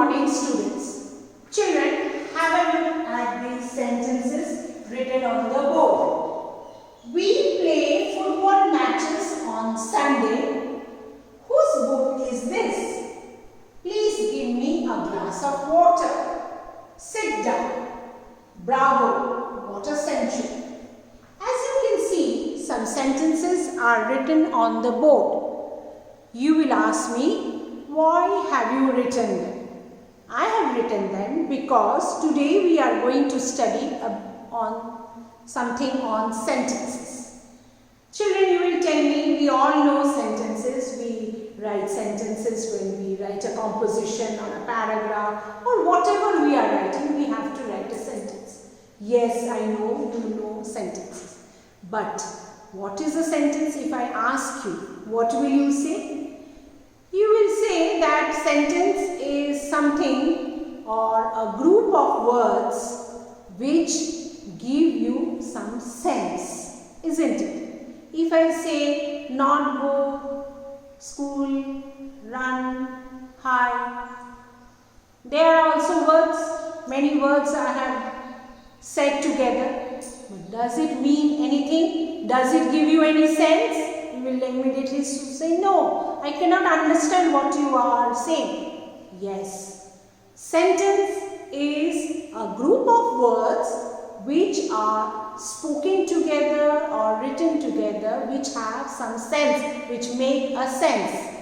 morning, students. Children, have a look at these sentences written on the board. We play football matches on Sunday. Whose book is this? Please give me a glass of water. Sit down. Bravo, what a century. As you can see, some sentences are written on the board. You will ask me, why have you written them? I have written them because today we are going to study on something on sentences. Children, you will tell me, we all know sentences. We write sentences when we write a composition or a paragraph or whatever we are writing, we have to write a sentence. Yes, I know you know sentences. But what is a sentence? If I ask you, what will you say? You will say that sentence is something or a group of words which give you some sense, isn't it? If I say not go, school, run, hide, there are also words, many words I have said together. But does it mean anything? Does it give you any sense? You will immediately say, no, I cannot understand what you are saying. Yes, sentence is a group of words which are spoken together or written together, which have some sense, which make a sense.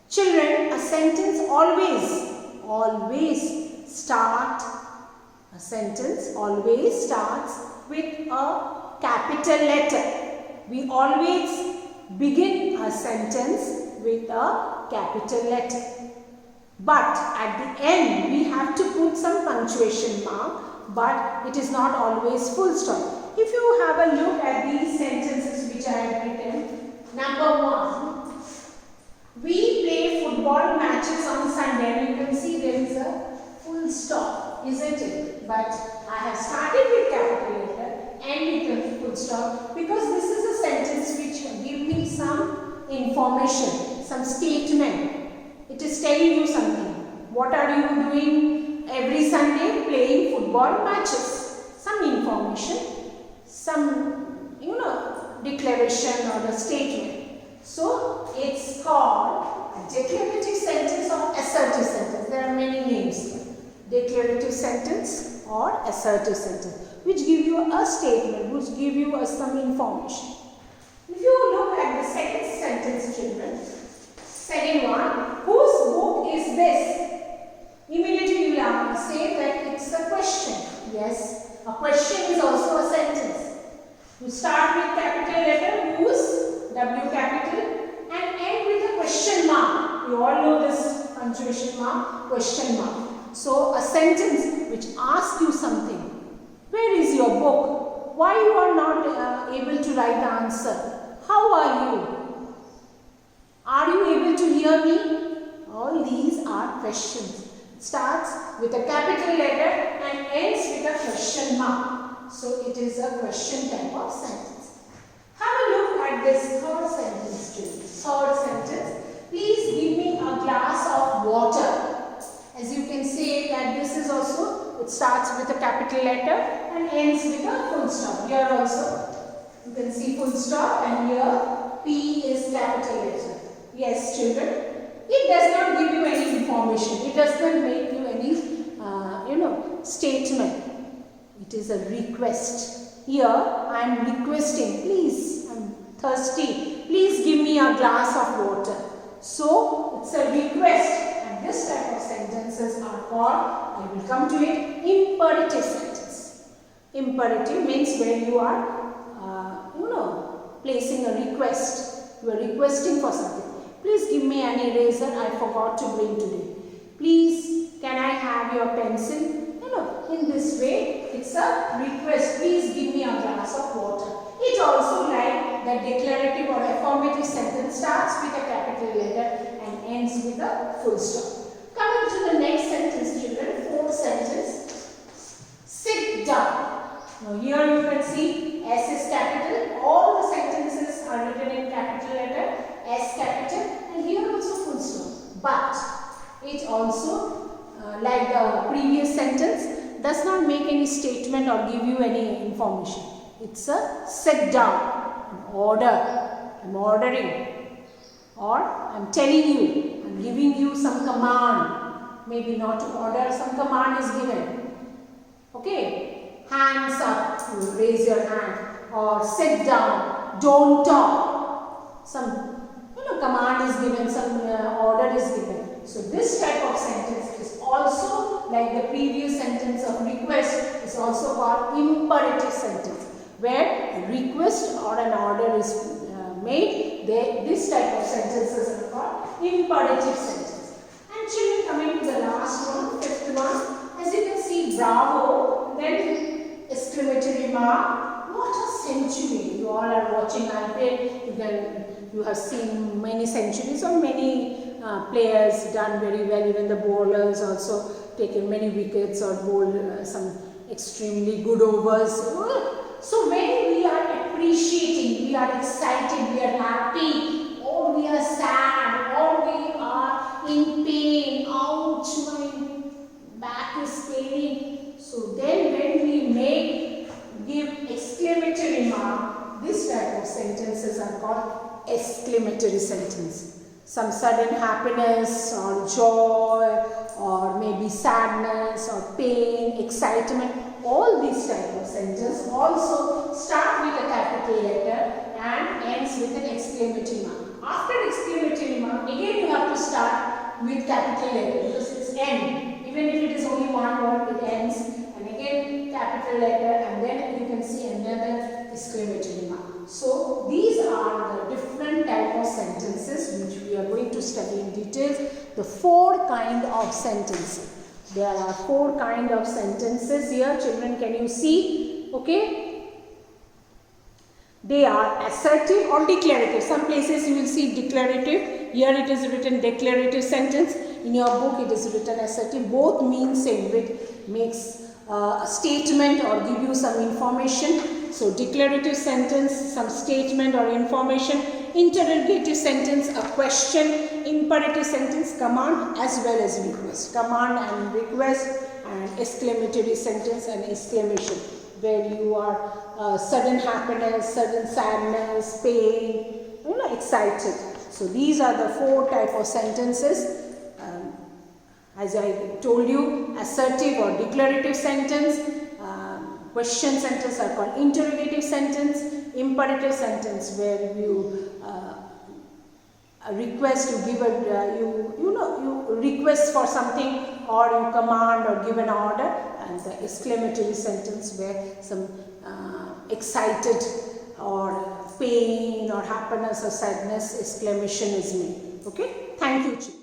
Children, a sentence always starts with a capital letter. We always begin a sentence with a capital letter. But at the end, we have to put some punctuation mark, but it is not always full stop. If you have a look at these sentences which I have written, number 1, we play football matches on Sunday. You can see there is a full stop, isn't it? But I have started with capital letter and with a full stop because this is a sentence which gives me some information, some statement. It is telling you something. What are you doing every Sunday? Playing football matches. Some information, some declaration or a statement. So it's called a declarative sentence or assertive sentence. There are many names. Declarative sentence or assertive sentence, which give you a statement, which give you some information. If you look at the second sentence, children, second one, whose book is this? Immediately you will say that it's a question. Yes, a question is also a sentence. You start with capital letter, whose, W capital, and end with a question mark. You all know this punctuation mark, question mark. So a sentence which asks you something. Where is your book? Why you are not able to write the answer? How are you? Are you able to hear me? All these are questions. It starts with a capital letter and ends with a question mark. So it is a question type of sentence. Have a look at this third sentence too. Third sentence. Please give me a glass of water. As you can see that this is also, it starts with a capital letter and ends with a full stop. Here also you can see full stop and here P is capital letter. Yes, children, it does not give you any information. It does not make you any statement. It is a request. Here I am requesting, please, I am thirsty. Please give me a glass of water. So it's a request. This type of sentences are called, I will come to it, imperative sentence. Imperative means where you are, placing a request. You are requesting for something. Please give me an eraser, I forgot to bring today. Please, can I have your pencil? In this way, it's a request. Please give me a glass of water. It also, like the declarative or affirmative sentence, starts with a capital letter and ends with a full stop. Coming to the next sentence, children, fourth sentence. Sit down. Now here you can see S is capital. All the sentences are written in capital letter, S capital, and here also full stop. But it also like the previous sentence, does not make any statement or give you any information. It's a sit down, an order. I'm ordering, or I'm telling you, I'm giving you some command. Maybe not to order, some command is given. Okay, hands up, you raise your hand, or sit down, don't talk. Some command is given, some order is given. So this type of sentence is also like the previous sentence of request, is also called imperative sentence, where a request or an order is made. This type of sentences are called imperative sentence. And children, coming to the last one, fifth one, as you can see, bravo, then exclamatory mark. What a century! You all are watching iPad. You have seen many centuries or many players done very well. Even the bowlers also taken many wickets or bowled some extremely good overs. So when we are appreciating, we are excited, we are happy, or we are sad, or we are in pain, ouch, my back is paining. So then when we give exclamatory mark, this type of sentences are called exclamatory sentence. Some sudden happiness or joy or maybe sadness or pain, excitement, all these type of sentences also start with a capital letter and ends with an exclamatory mark. After exclamatory mark, again you have to start with capital letter because it's end. Even if it is only one word, it ends, and again capital letter, and then you can see another exclamatory mark. So these are the different type of sentences which we are going to study in details. The 4 kind of sentences. There are 4 kind of sentences here. Children, can you see? Okay. They are assertive or declarative. Some places you will see declarative. Here it is written declarative sentence. In your book it is written assertive. Both mean same, which makes a statement or give you some information. So declarative sentence, some statement or information. Interrogative sentence, a question. Imperative sentence, command as well as request. Command and request, and exclamatory sentence and exclamation, where you are sudden happiness, sudden sadness, pain, excited. So these are the 4 type of sentences. As I told you, assertive or declarative sentence, question sentence are called interrogative sentence, imperative sentence where you request, you give a you request for something, or you command or give an order, and the exclamatory sentence where some excited or pain or happiness or sadness exclamation is made. Okay, thank you.